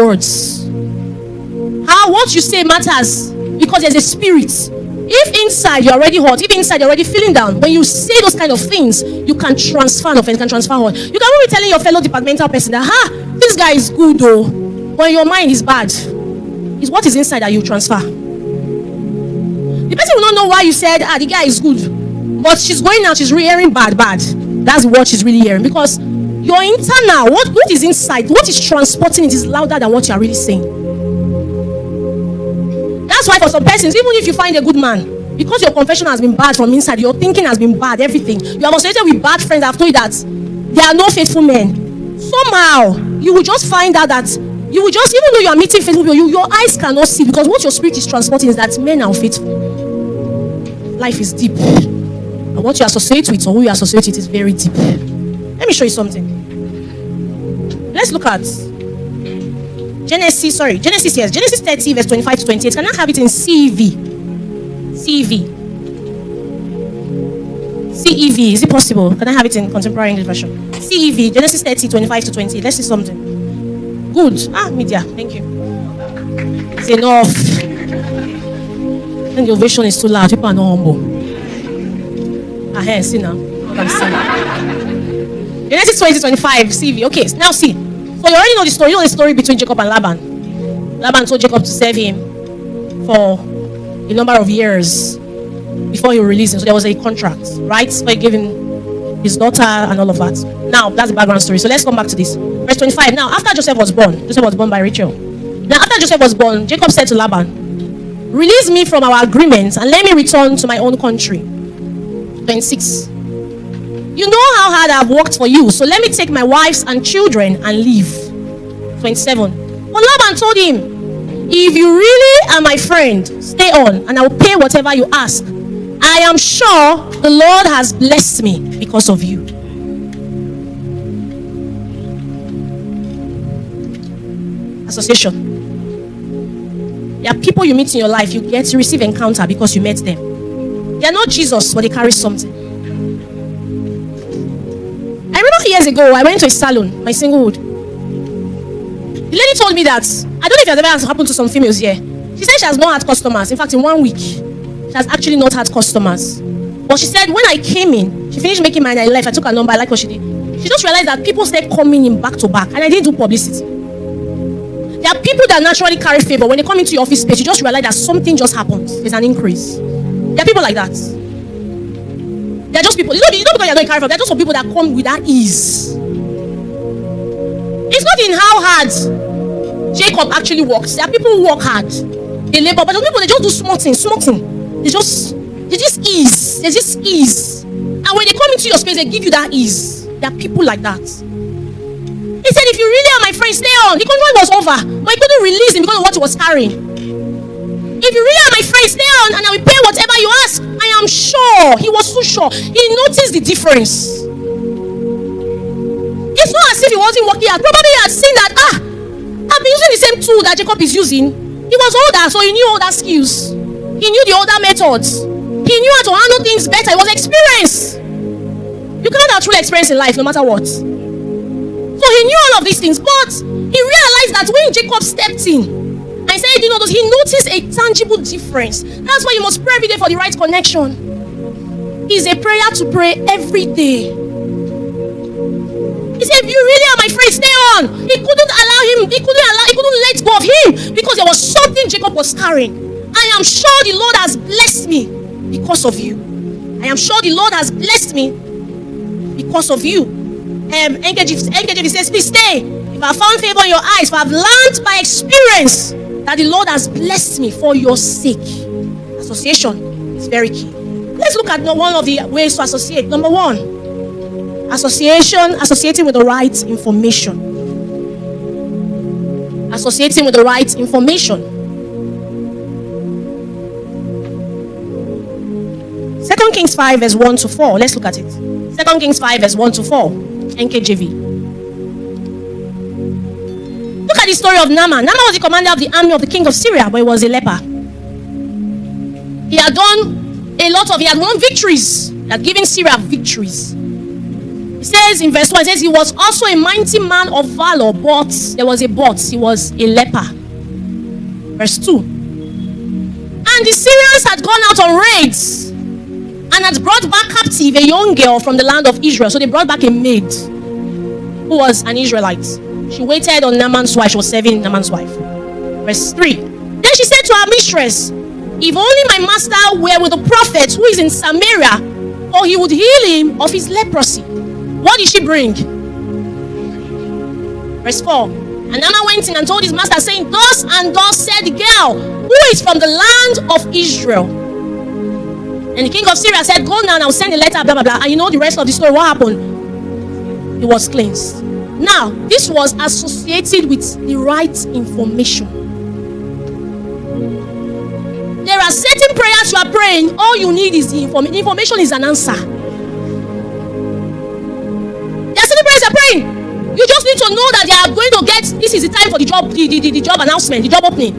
words. How what you say matters because there's a spirit. If inside you're already hot, if inside you're already feeling down, when you say those kind of things, you can transfer an offense, can transfer hurt. You can be telling your fellow departmental person that, this guy is good though, when your mind is bad. It's what is inside that you transfer. The person will not know why you said, the guy is good. But she's going out, she's hearing bad. That's what she's really hearing. Because your internal, what is inside, what is transporting it is louder than what you are really saying. That's why for some persons, even if you find a good man, because your confession has been bad from inside, your thinking has been bad, everything, you have associated with bad friends, I've told you that there are no faithful men. Somehow, you will just find out that you will just, even though you are meeting faithful people, your eyes cannot see, because what your spirit is transporting is that men are faithful. Life is deep. And what you associate with or who you associate with is very deep. Let me show you something. Let's look at Genesis 30 verse 25 to 28. Can I have it in CEV? CEV, is it possible? Can I have it in contemporary English version? CEV, Genesis 30, 25 to 28. Let's see something. Good. Media, thank you. It's enough. And the ovation is too loud. People are not humble. See now. Genesis 20, 25, CEV. Okay, now see. So you already know the story. You know the story between Jacob and Laban. Laban told Jacob to serve him for a number of years before he released him. So there was a contract, right? So he gave him his daughter and all of that. Now, that's the background story. So let's come back to this. Verse 25. Now, after Joseph was born by Rachel. Now, after Joseph was born, Jacob said to Laban, release me from our agreement and let me return to my own country. 26. You know how hard I've worked for you, so let me take my wives and children and leave. 27. But Laban told him, if you really are my friend, stay on, and I will pay whatever you ask. I am sure the Lord has blessed me because of you. Association. There are people you meet in your life, you get to receive encounter because you met them. They are not Jesus, but they carry something. I remember years ago, I went to a salon, my singlehood. The lady told me that, I don't know if it has ever happened to some females here. She said she has not had customers. In fact, in 1 week, she has actually not had customers. But she said when I came in, she finished making mine, I left, I took her number, I like what she did. She just realized that people started coming in back to back, and I didn't do publicity. There are people that naturally carry favor. When they come into your office space, you just realize that something just happened. There's an increase. There are people like that. They're just people. You know because you're not carrying favor. They're just some people that come with that ease. It's not in how hard Jacob actually works. There are people who work hard. They labor, but some people, they just do small things. They just ease. There's this ease. And when they come into your space, they give you that ease. There are people like that. He said, if you really are my friend, stay on. The contract was over, but he couldn't release him because of what he was carrying. If you really are my friend, stay on, and I will pay whatever you ask. I am sure. He was so sure. He noticed the difference. It's not as if he wasn't working hard. Probably he had seen that, I've been using the same tool that Jacob is using. He was older, so he knew older skills. He knew the older methods. He knew how to handle things better. It was experience. You cannot have true experience in life, no matter what. So he knew all of these things, but he realized that when Jacob stepped in and said, he noticed a tangible difference. That's why you must pray every day for the right connection. It's a prayer to pray every day. He said, if you really are my friend, stay on. He couldn't let go of him because there was something Jacob was carrying. I am sure the Lord has blessed me because of you. I am sure the Lord has blessed me because of you. NKJV says, please stay. If I found favor in your eyes, if I've learned by experience that the Lord has blessed me for your sake. Association is very key. Let's look at one of the ways to associate. Number one, associating with the right information. Associating with the right information. 2 Kings 5 verse 1 to 4. Let's look at it. 2 Kings 5 verse 1 to 4. NKJV. Look at the story of Naaman. Naaman was the commander of the army of the king of Syria, but he was a leper. He had won victories. He had given Syria victories. It says in verse 1, it says, he was also a mighty man of valor, but there was a but. He was a leper. Verse 2. And the Syrians had gone out on raids and had brought back captive a young girl from the land of Israel. So they brought back a maid who was an Israelite. She waited on Naaman's wife. She was serving Naaman's wife. Verse 3. Then she said to her mistress, if only my master were with the prophet who is in Samaria, for he would heal him of his leprosy. What did she bring? Verse 4. And Naaman went in and told his master, saying, thus and thus said the girl, who is from the land of Israel. And the king of Syria said, go now and I'll send a letter, blah, blah, blah. And you know the rest of the story. What happened? He was cleansed. Now, this was associated with the right information. There are certain prayers you are praying. All you need is the information. Information is an answer. There are certain prayers you are praying. You just need to know that they are going to get, this is the time for the job, the job announcement, the job opening.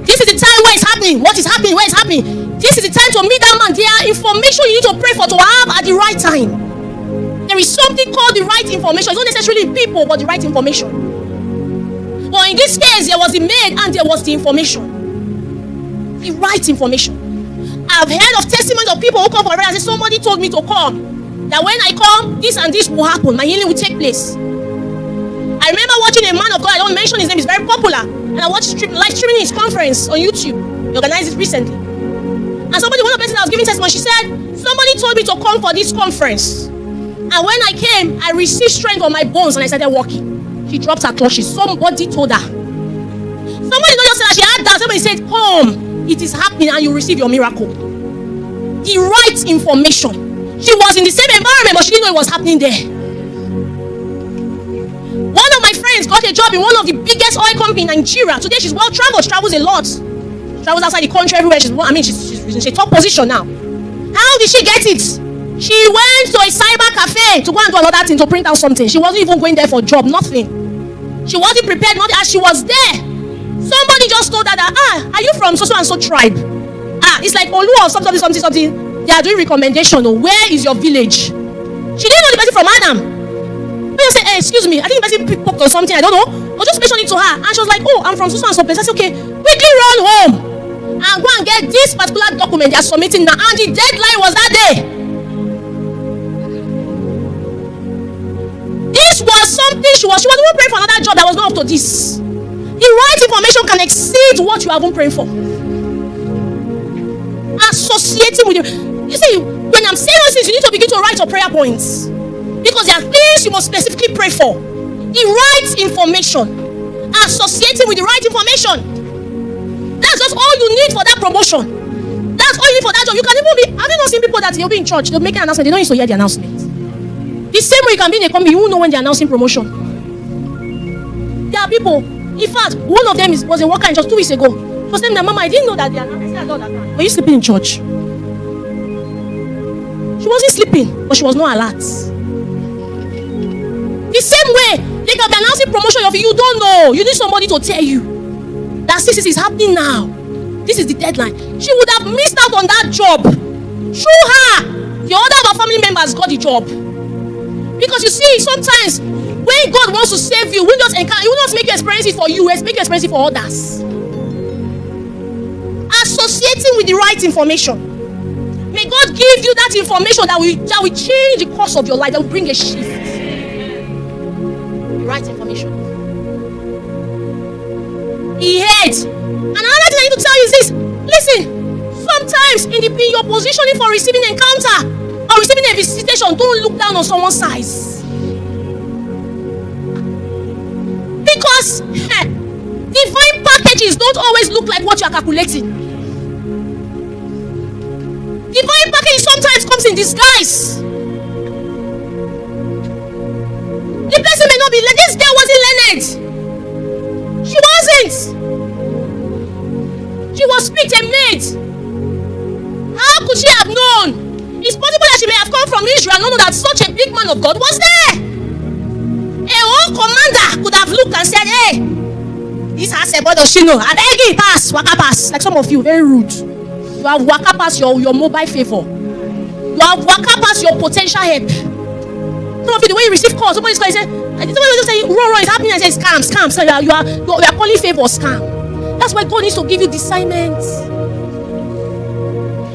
This is the time where it's happening, what is happening, where it's happening. This is the time to meet that man. There are information you need to pray for to have at the right time. There is something called the right information. It's not necessarily people, but the right information. But in this case, there was the maid and there was the information. The right information. I've heard of testimonies of people who come for prayer and say, somebody told me to come. That when I come, this and this will happen. My healing will take place. I remember watching a man of God, I don't mention his name, he's very popular. And I watched live streaming his conference on YouTube. He organized it recently. And somebody, one of the person that was giving testimony, she said, somebody told me to come for this conference. And when I came, I received strength on my bones and I started walking. She dropped her clutches. Somebody told her. Somebody not just said that she had that. Somebody said, come, it is happening and you receive your miracle. The right information. She was in the same environment, but she didn't know it was happening there. One of my friends got a job in one of the biggest oil companies in Nigeria. Today she's well traveled. She travels a lot. She travels outside the country everywhere. She's in a top position now. How did she get it? She went to a cyber cafe to go and do another thing, to print out something. She wasn't even going there for a job, nothing. She wasn't prepared, nothing. As she was there, somebody just told her that, are you from so and so tribe? It's like Olu or something. They are doing recommendation. Where is your village? She didn't know the person from Adam. But I said, excuse me, I think the person picked up or something, I don't know. But just mention it to her. And she was like, oh, I'm from so and so place. I said, okay, quickly run home and go and get this particular document they are submitting now. And the deadline was that day. This was something she wasn't even praying for another job that was not up to this. The right information can exceed what you have been praying for. Associating with you. You see, when I'm saying those things, you need to begin to write your prayer points. Because there are things you must specifically pray for. The right information. Associating with the right information. That's just all you need for that promotion. That's all you need for that job. You can even be, have you not seen people that you'll be in church, they'll make an announcement, they don't used to hear the announcement. The same way you can be in a company, you won't know when they're announcing promotion. There are people, in fact, one of them was a worker in church 2 weeks ago. She was saying that, Mama, I didn't know that they announced that all that time. Were you sleeping in church? She wasn't sleeping, but she was not alert. The same way, they can be announcing promotion of you don't know. You need somebody to tell you that this is happening now. This is the deadline. She would have missed out on that job. Through her, the other of her family members got the job. Because you see, sometimes when God wants to save you, He will not make you experience it for you, He will make you experience it for others. Associating with the right information. May God give you that information that will change the course of your life, that will bring a shift. The right information. He heard. And another thing I need to tell you is this. Listen, sometimes in your positioning for receiving an encounter or receiving a visitation, don't look down on someone's size. Because divine packages don't always look like what you are calculating. Divine package sometimes comes in disguise. The person may not be learned. This girl wasn't learned. She wasn't. She was picked a maid. How could she have known? It's possible that she may have come from Israel and not know that such a big man of God was there. A whole commander could have looked and said, hey, this has a boy, does she know? And hey, pass, waka pass. Like some of you, very rude. You have waka pass your mobile favor. You have waka pass your potential help. Some of you, the way you receive calls, somebody's calling, somebody will just say, Ro, it's happening. I say, scam. So you are calling favor scam. That's why God needs to give you discernment.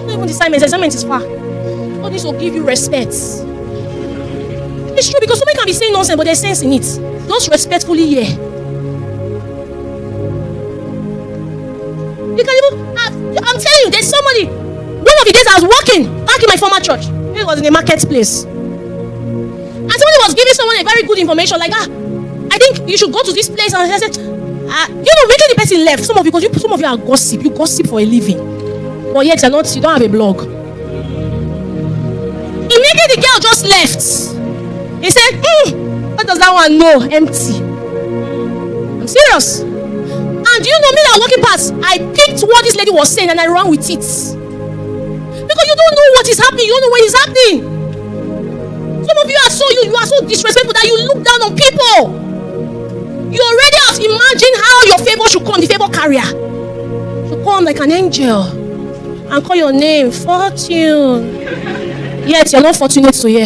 Not even discernment is far. God needs to give you respect. It's true, because somebody can be saying nonsense, but there's sense in it. Just respectfully hear. You can even I'm telling you, there's somebody. One of the days I was walking back in my former church. It was in a marketplace. And somebody was giving someone a very good information, like, I think you should go to this place. And I said, immediately the person left. Some of you are gossip. You gossip for a living. But yet you don't have a blog. Immediately the girl just left. He said, what does that one know? Empty. I'm serious. And do you know me that walking past, I picked what this lady was saying and I ran with it. Because you don't know what is happening, you don't know what is happening. Some of you are so disrespectful that you look down on people. You already have imagined how your favor should come, the favor carrier. Should come like an angel and call your name, Fortune. Yet you're not fortunate to hear.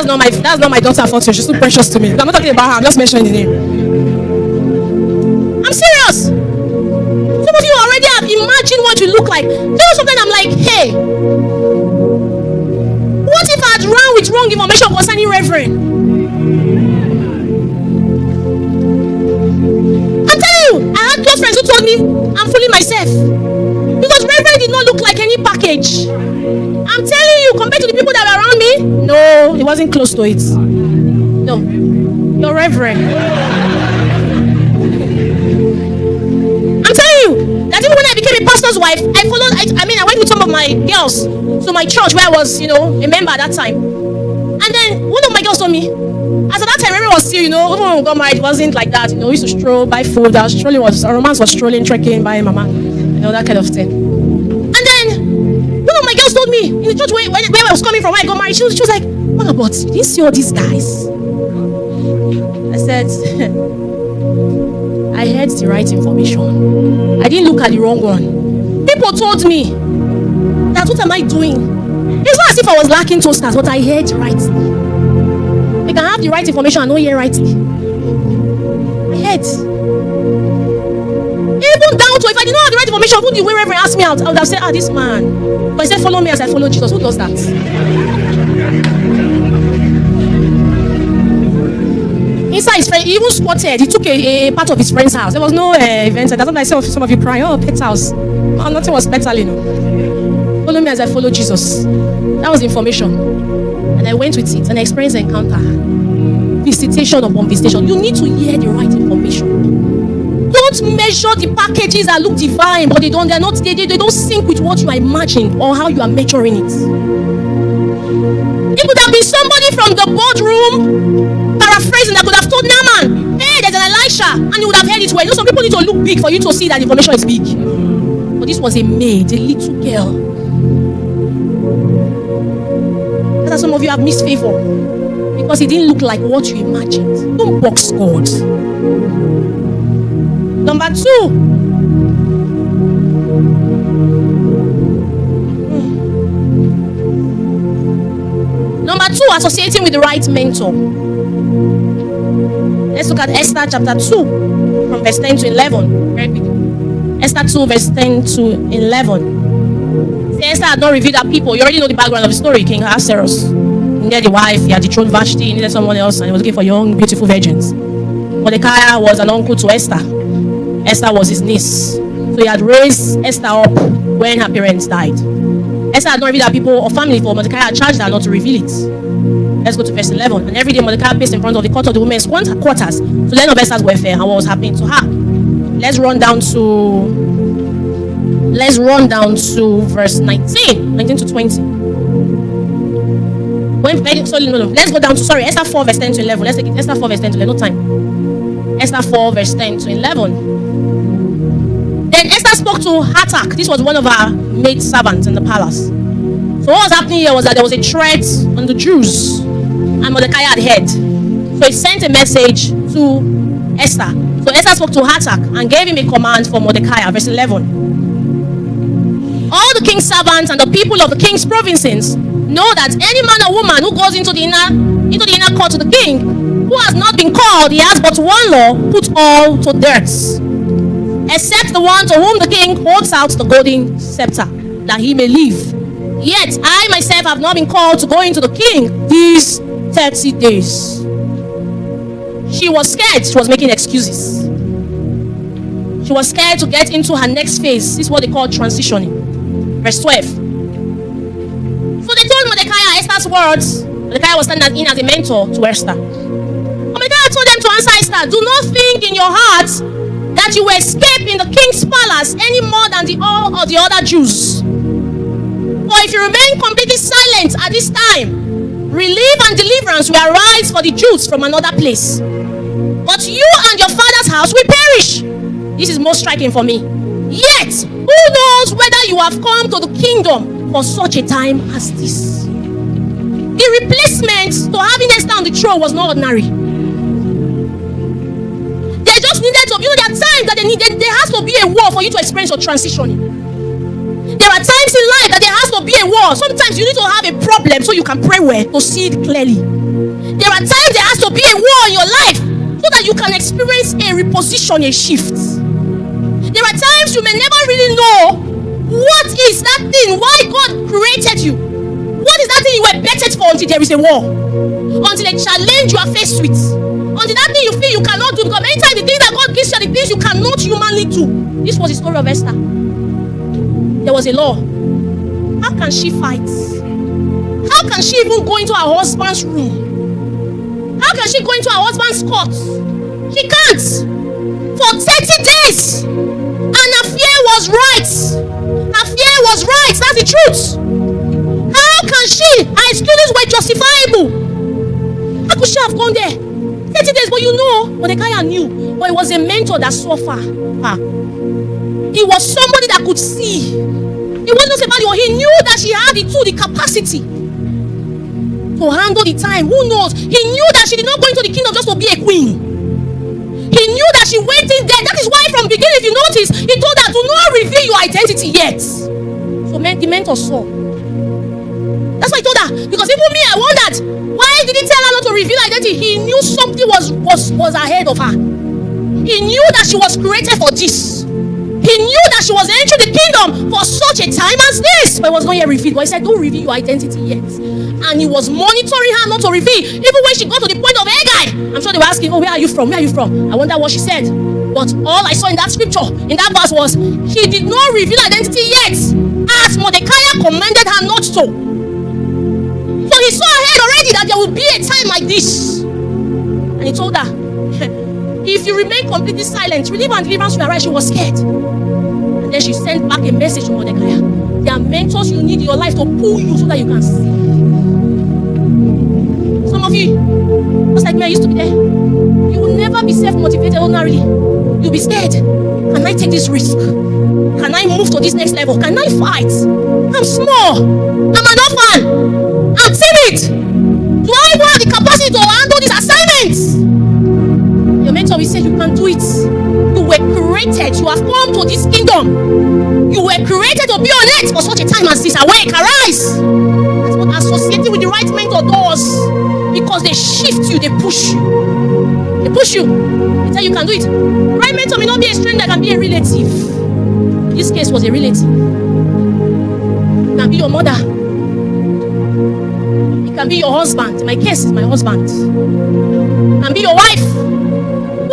No, that's not my daughter Fortune. She's too precious to me. I'm not talking about her. I'm just mentioning the name. I'm serious. Some of you already have imagined what you look like. You know something? I'm like, hey, what if I had run with wrong information concerning Reverend? I'm telling you, I had close friends who told me I'm fooling myself. Because Reverend did not look like any package. I'm telling you, compared to the people that were around me, no, it wasn't close to it. No, you're Reverend. I'm telling you, that even when I became a pastor's wife, I went with some of my girls to my church where I was, a member at that time. And then one of my girls told me, as at that time, Reverend was still, even when we got married, it wasn't like that. We used to stroll, buy food. Our romance was strolling, trekking, buying mama, that kind of thing. And then one of my girls told me in the church where I was coming from, when I got married, she was like, what about, you didn't see all these guys? I said, I heard the right information. I didn't look at the wrong one. People told me that what am I doing? It's not as if I was lacking toasters, but I heard rightly. I can have the right information and not hear rightly. I heard. Even down to if I did not have the right information, who the way Reverend asked me out, I would have said, this man. But he said, follow me as I follow Jesus. Who does that? Inside his friend, he even squatted. He took a part of his friend's house. There was no event. That's what I saw some of you crying. Oh, pet's house. Oh, nothing was better, Follow me as I follow Jesus. That was the information. And I went with it and I experienced an encounter. Visitation upon visitation. You need to hear the right information. Don't measure the packages that look divine, but they don't sync with what you are imagining or how you are measuring it. It could have been somebody from the boardroom, paraphrasing, that could have told Naaman, hey, there's an Elisha, and you would have heard it well. Some people need to look big for you to see that the information is big. But this was a maid, a little girl. That's why some of you have missed favor, because it didn't look like what you imagined. Don't box God. Number 2. Number 2, associating with the right mentor. Let's look at Esther chapter 2 from verse 10 to 11. Very quick. Esther 2 verse 10 to 11. See, Esther had not revealed her people. You already know the background of the story. King Ahasuerus. He needed the wife, he had dethroned Vashti, he needed someone else, and he was looking for young, beautiful virgins. Mordecai was an uncle to Esther. Esther was his niece. So he had raised Esther up when her parents died. Esther had not revealed her people or family, for Mordecai had charged her not to reveal it. Let's go to verse 11. And every day Mordecai paced in front of the court of the women's quarters to learn of Esther's welfare and what was happening to her. Let's run down to verse 19 to 20. Let's go down to Esther 4 verse 10 to 11. Let's take it. Esther 4 verse 10 to 11. No time. Esther 4 verse 10 to 11. Then Esther spoke to Hatak. This was one of her maid servants in the palace. So what was happening here was that there was a threat on the Jews, and Mordecai had heard. So he sent a message to Esther So Esther spoke to Hatak and gave him a command for Mordecai. Verse 11. All the king's servants and the people of the king's provinces know that any man or woman who goes into the inner court to the king, who has not been called, he has but one law: put all to death, except the one to whom the king holds out the golden scepter, that he may live. Yet I myself have not been called to go into the king these 30 days. She was scared. She was making excuses. She was scared to get into her next phase. This is what they call transitioning. Verse 12. So they told Mordecai Esther's words. Mordecai was standing in as a mentor to Esther. Mordecai told them to answer Esther, do not think in your heart that you will escape in the king's palace any more than all of the other Jews. For if you remain completely silent at this time, relief and deliverance will arise for the Jews from another place. But you and your father's house will perish. This is most striking for me. Yet, who knows whether you have come to the kingdom for such a time as this? The replacement to having Esther on the throne was not ordinary. They just needed to, there are times that there has to be a war for you to experience your transitioning. There are times in life that there has to be a war. Sometimes you need to have a problem so you can pray well to see it clearly. There are times there has to be a war in your life so that you can experience a reposition, a shift. There are times you may never really know what is that thing, why God created you. What is that thing you were bettered for until there is a war? Until a challenge you are faced with. Until that thing you feel you cannot do. Because anytime the things that God gives you are the things you cannot humanly do. This was the story of Esther. There was a law. How can she fight? How can she even go into her husband's room? How can she go into her husband's court? She can't. For 30 days. And her fear was right. Her fear was right. That's the truth. How can she? Her excuses were justifiable. How could she have gone there? 30 days, but you know, Mordecai knew. But it was a mentor that saw far. He was somebody that could see. It wasn't just about you. He knew that she had the tool, the capacity to handle the time. Who knows? He knew that she did not go into the kingdom just to be a queen. He knew that she went in there. That is why from the beginning, if you notice, he told her, do not reveal your identity yet. So the mentor saw. That's why he told her. Because even me, I wondered, why did he tell her not to reveal identity? He knew something was ahead of her. He knew that she was created for this. He knew that she was entering the kingdom for such a time as this. But it was not yet revealed. But he said, don't reveal your identity yet. And he was monitoring her not to reveal. Even when she got to the point of Haggai, I'm sure they were asking, oh, where are you from? Where are you from? I wonder what she said. But all I saw in that scripture, in that verse was, she did not reveal identity yet, as Mordecai commanded her not to. So he saw ahead already that there would be a time like this. And he told her, if you remain completely silent, relief and deliverance will arise. She was scared. And then she sent back a message to Mordecai. There are mentors you need in your life to pull you so that you can see. Some of you, just like me, I used to be there. You will never be self-motivated ordinarily. You'll be scared. Can I take this risk? Can I move to this next level? Can I fight? I'm small. I'm an orphan. I'm timid. Do I have the capacity to handle these assignments? Your mentor will say you can do it. You were created. You have come to this kingdom. You were created to be on earth for such a time as this. Awake, arise. That's what associating with the right mentor does. Because they shift you, they push you. They push you. They tell you can do it. The right mentor may not be a stranger, can be a relative. This case was a relative. It can be your mother. It can be your husband. In my case, it's my husband. It can be your wife.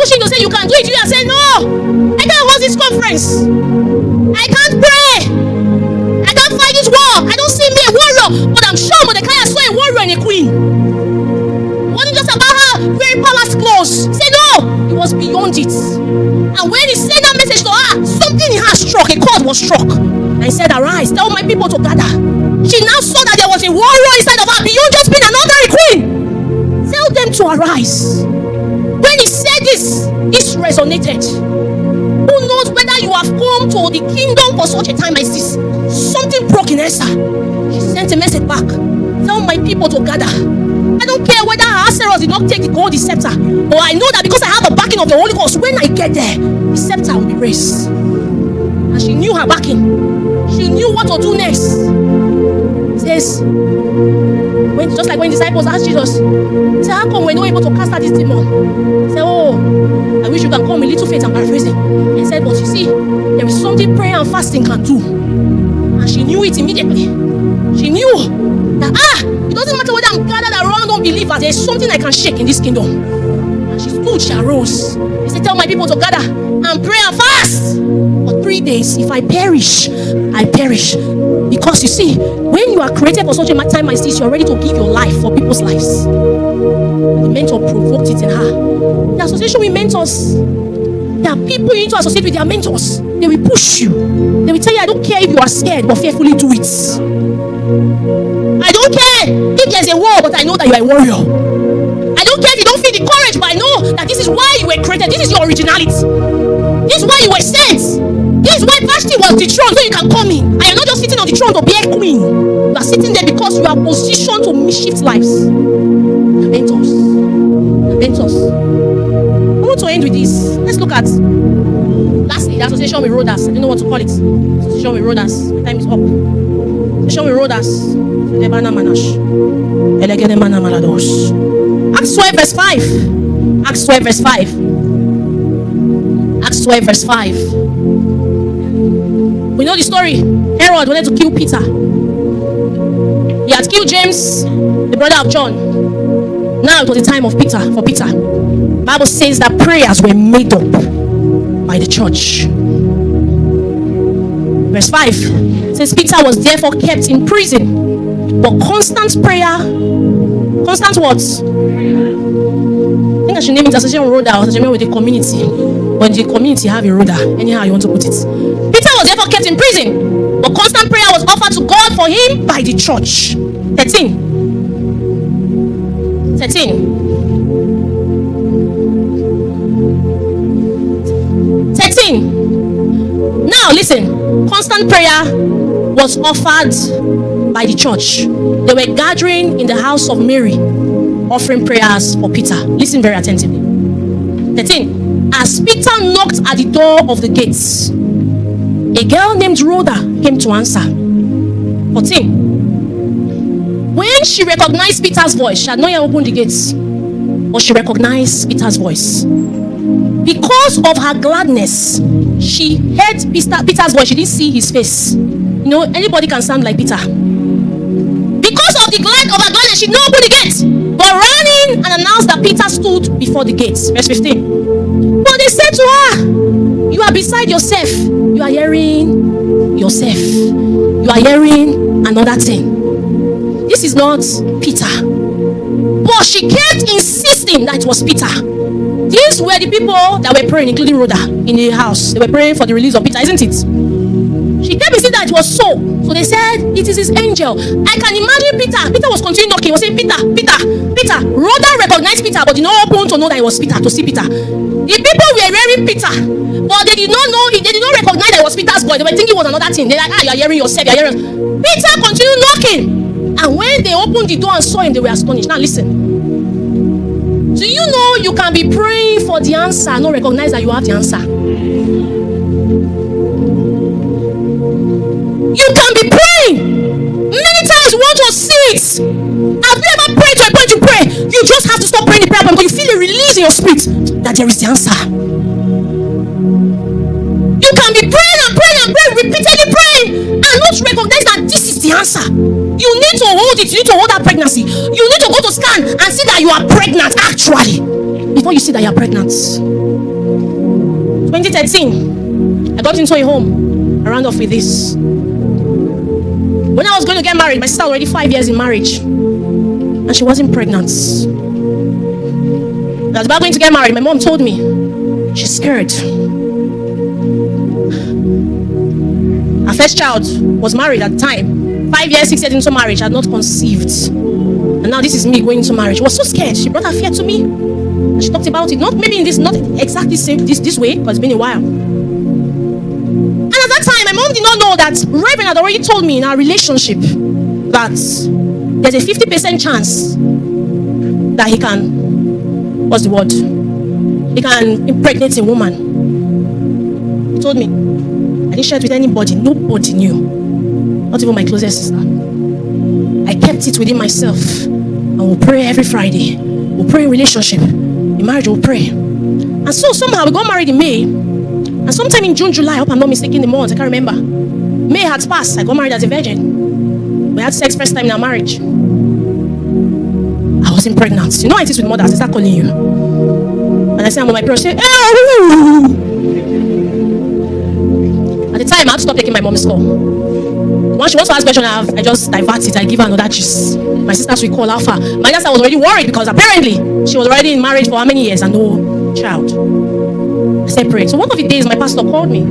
Pushing to say you can do it. You are saying, no, I can't host this conference. I can't pray. I can't fight this war. I don't see me a warrior. But I'm sure Mordecai saw a warrior and a queen. It wasn't just about her wearing palace clothes. He said, no, it was beyond it. And when he sent that message to her, something in her struck. A chord was struck. And he said, arise, tell my people to gather. She now saw that there was a warrior inside of her beyond just being an ordinary queen. Tell them to arise. When he said this resonated. Who knows whether you have come to the kingdom for such a time as this? Something broke in Esther. She sent a message back. Tell my people to gather. I don't care whether her Jesus did not take the gold scepter. But I know that because I have the backing of the Holy Ghost, when I get there, the scepter will be raised. And she knew her backing. She knew what to do next. It says, just like when disciples asked Jesus, he said, how come we're not able to cast out this demon? He said, oh, I wish you can come with little faith. I'm paraphrasing. He said, but you see, there is something prayer and fasting can do. And she knew it immediately. She knew that, it doesn't matter whether I'm gathered around unbelievers, there's something I can shake in this kingdom. And she stood, she arose. She said, tell my people to gather and pray and fast for 3 days. If I perish, I perish. Because you see, when you are created for such a time as this, you're ready to give your life for people's lives. The mentor provoked it in her. The association with mentors, there are people you need to associate with their mentors. They will push you. They will tell you, I don't care if you are scared, but fearfully do it. I don't care if there's a war, but I know that you are a warrior. I don't care if you don't feel the courage, but I know that this is why you were created. This is your originality. This is why you were sent. This is why Vashti was dethroned so you can come in. And you're not just sitting on the throne to be a queen. You are sitting there because you are positioned to shift lives. The mentors. The mentors. I want to end with this. Let's look at, lastly, the association with Rhodas. I don't know what to call it. Association with Rhodas. My time is up. Association with Rhodas. Acts 12 verse 5. Acts 12 verse 5. Acts 12 verse 5. We know the story. Herod wanted to kill Peter. He had killed James, the brother of John. Now it was the time of Peter. For Peter, the Bible says that prayers were made up by the church. Verse 5 says Peter was therefore kept in prison, but constant prayer, constant what? I think I should name it association with Rhoda or association with the community. But the community have a Rhoda, anyhow you want to put it. Peter was therefore kept in prison, but constant prayer was offered to God for him by the church. 13. Now listen, constant prayer was offered by the church. They were gathering in the house of Mary, offering prayers for Peter. Listen very attentively. 13. As Peter knocked at the door of the gates, a girl named Rhoda came to answer. 14. When she recognized Peter's voice, she had not yet opened the gates, but she recognized Peter's voice. Because of her gladness, she heard Peter's voice. She didn't see his face. You know, anybody can sound like Peter. Because of her gladness, she did not open the gate, but ran in and announced that Peter stood before the gates. Verse 15. But they said to her, you are beside yourself. You are hearing yourself. You are hearing another thing. This is not Peter. But she kept insisting that it was Peter. These were the people that were praying, including Rhoda, in the house. They were praying for the release of Peter, isn't it? She kept insisting that it was so. So they said, it is his angel. I can imagine Peter. Peter was continuing knocking. He was saying, Peter. Rhoda recognized Peter, but did not open to know that it was Peter, to see Peter. The people were hearing Peter, but they did not know, they did not recognize that it was Peter's voice. They were thinking it was another thing. They're like, you are hearing yourself, you are hearing yourself. Peter continued knocking. And when they opened the door and saw him, they were astonished. Now listen. Do you know you can be praying for the answer and not recognize that you have the answer? You can be praying. Many times we want to see it. Have you ever prayed to a point you pray? You just have to stop praying the prayer point, but you feel a release in your spirit that there is the answer. You can be praying and praying and praying, repeatedly praying, and not recognize that this is the answer. You need to hold it. You need to hold that pregnancy. You need to go to scan and see that you are pregnant actually before you see that you are pregnant. 2013, I got into a home. I round off with this. When I was going to get married, my sister was already 5 years in marriage, and she wasn't pregnant. I was about going to get married. My mom told me she's scared. Her first child was married at the time. 5 years, 6 years into marriage, had not conceived. And now this is me going into marriage. She was so scared. She brought her fear to me. And she talked about it. Not maybe in this, not exactly same this way, because it's been a while. And at that time, my mom did not know that Raven had already told me in our relationship that there's a 50% chance that he can what's the word? It can impregnate a woman. He told me. I didn't share it with anybody. Nobody knew. Not even my closest sister. I kept it within myself. And we'll pray every Friday. We'll pray in relationship. In marriage, we'll pray. And so somehow we got married in May. And sometime in June, July, I hope I'm not mistaken the month, I can't remember. May had passed. I got married as a virgin. We had sex first time in our marriage. I wasn't pregnant. You know how it is with mothers, they start calling you. And I say I'm on my period. Say, at the time, I had to stop taking my mom's call. Once she wants to ask question, I just divert it. I give her another gist. My sisters will call Alpha. My sister was already worried because apparently she was already in marriage for how many years and no child. I said, pray. So one of the days, my pastor called me.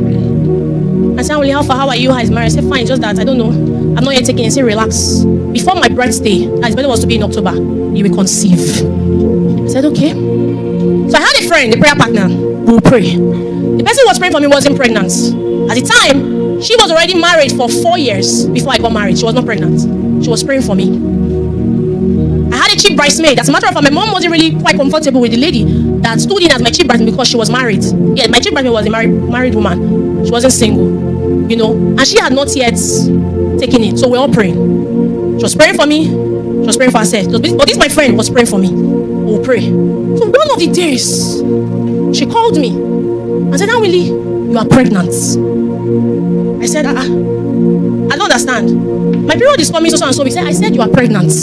I said, Anwinli, Alpha, how are you? How is marriage? I said, fine, just that. I don't know. I'm not yet taking it. He said, relax. Before my birthday, his birthday was to be in October, he will conceive. I said, okay. So I had a friend, a prayer partner, who will pray. The person who was praying for me wasn't pregnant. At the time, she was already married for 4 years before I got married. She was not pregnant. She was praying for me. I had a cheap bridesmaid. As a matter of fact, my mom wasn't really quite comfortable with the lady that stood in as my cheap bridesmaid because she was married. Yeah, my cheap bridesmaid was a married woman. She wasn't single, you know, and she had not yet taken it. So we're all praying. She was praying for me. She was praying for herself. But this my friend was praying for me. We'll pray. So one of the days, she called me and said, Anwinli, you are pregnant. I said, I don't understand. My period is coming so and so. I said, you are pregnant.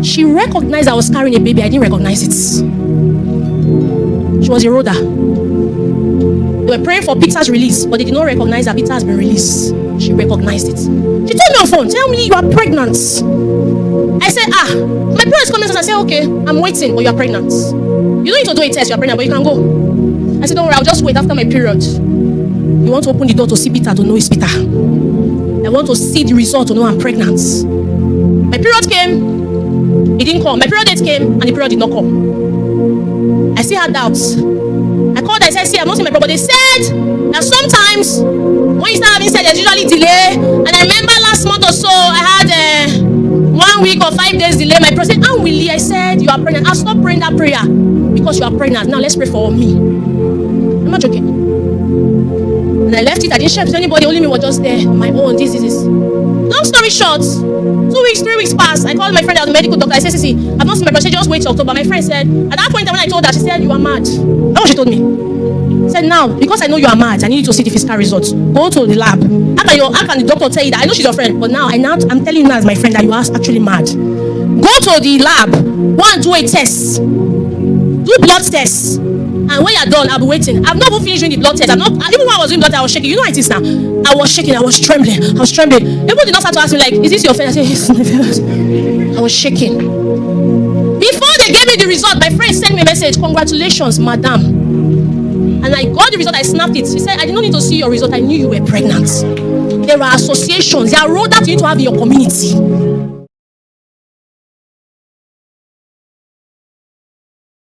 She recognized I was carrying a baby. I didn't recognize it. She was a roader. They were praying for Peter's release, but they did not recognize that Peter has been released. She recognized it. She told me on phone, tell me you are pregnant. I said, my period is coming. So I said, okay, I'm waiting, but you are pregnant. You don't need to do a test, you are pregnant, but you can go. I said, don't worry, I'll just wait after my period. You want to open the door to see Peter, to know it's Peter. I want to see the result to know I'm pregnant. My period came, it didn't come. My period date came, and the period did not come. I still had doubts. I called, I said, see, I'm not seeing my period. They said that sometimes, when you start having sex, there's usually delay. And I remember last month or so, I had 1 week or 5 days delay. My period said, Anwinli, I said, you are pregnant. I'll stop praying that prayer because you are pregnant. Now let's pray for me. I'm not joking. And I left it. I didn't share with anybody. Only me was just there on my own. This. Long story short, 2 weeks, 3 weeks passed. I called my friend, the medical doctor. I said, see, I've not seen my brother. She just wait till October. My friend said, at that point when I told her, she said, you are mad. That's what she told me. She said, now, because I know you are mad, I need you to see the physical results. Go to the lab. How can the doctor tell you that? I know she's your friend, but now I'm telling you now as my friend that you are actually mad. Go to the lab. Go and do a test. Do blood tests. And when you're done, I'll be waiting. I've not even finished doing the blood test. Even when I was doing blood test, I was shaking. You know how it is now. I was shaking. I was trembling. People did not start to ask me like, is this your friend? I said, yes, my friend. I was shaking. Before they gave me the result, my friend sent me a message. Congratulations, madam. And I got the result. I snapped it. She said, I did not need to see your result. I knew you were pregnant. There are associations. There are roads that you need to have in your community.